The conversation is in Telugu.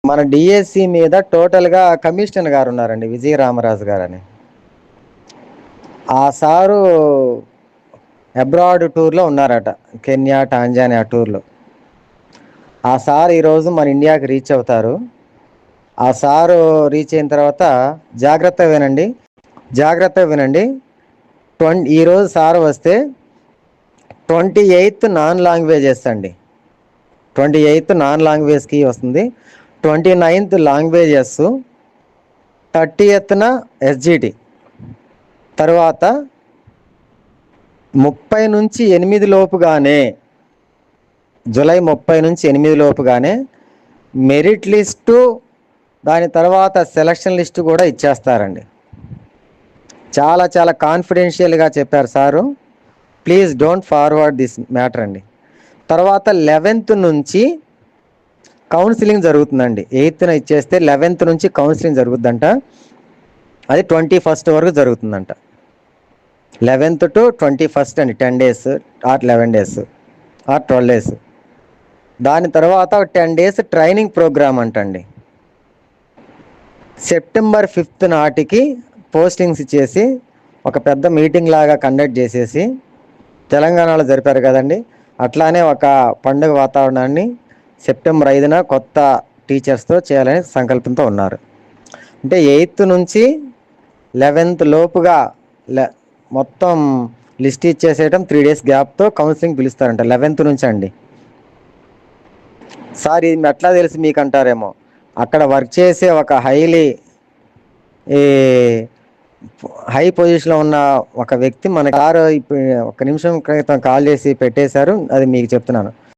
మన డిఎస్సి మీద టోటల్గా కమిషనర్ గారు ఉన్నారండి, విజయ రామరాజు గారు అని. ఆ సారు అబ్రాడ్ టూర్లో ఉన్నారట, కెన్యా టాంజానియా టూర్లో. ఆ సార్ ఈరోజు మన ఇండియాకి రీచ్ అవుతారు. ఆ సారు రీచ్ అయిన తర్వాత జాగ్రత్తగా వినండి. ఈరోజు సార్ వస్తే 28th నాన్ లాంగ్వేజెస్ అండి. 28th నాన్ లాంగ్వేజ్కి వస్తుంది, 29th లాంగ్వేజెస్, 30th ఎస్జిటి. తర్వాత 30 నుంచి 8 లోపుగానే, జూలై 30 నుంచి 8 లోపుగానే మెరిట్ లిస్టు, దాని తర్వాత సెలక్షన్ లిస్టు కూడా ఇచ్చేస్తారండి. చాలా చాలా కాన్ఫిడెన్షియల్గా చెప్పారు sir. Please don't forward this matter అండి. తర్వాత 11th నుంచి కౌన్సిలింగ్ జరుగుతుందండి. 8th ఇచ్చేస్తే 11th నుంచి కౌన్సిలింగ్ జరుగుద్దంట. అది 21st వరకు జరుగుతుందంట. 11th to 21st అండి, 10 days or 11 days or 12 days. దాని తర్వాత 10 days ట్రైనింగ్ ప్రోగ్రామ్ అంటండి. సెప్టెంబర్ 5th నాటికి పోస్టింగ్స్ ఇచ్చేసి ఒక పెద్ద మీటింగ్ లాగా కండక్ట్ చేసేసి, తెలంగాణలో జరిపారు కదండి, అట్లానే ఒక పండుగ వాతావరణాన్ని సెప్టెంబర్ 5న కొత్త టీచర్స్తో చేయాలని సంకల్పంతో ఉన్నారు. అంటే 8th నుంచి 11th లోపుగా మొత్తం లిస్ట్ ఇచ్చేసేయటం, 3 days గ్యాప్తో కౌన్సిలింగ్ పిలుస్తారంట 11th నుంచి అండి. సార్ ఇది ఎట్లా తెలుసు మీకు అంటారేమో, అక్కడ వర్క్ చేసే ఒక హై పొజిషన్లో ఉన్న ఒక వ్యక్తి మన కారు ఒక నిమిషం క్రితం కాల్ చేసి పెట్టేశారు, అది మీకు చెప్తున్నాను.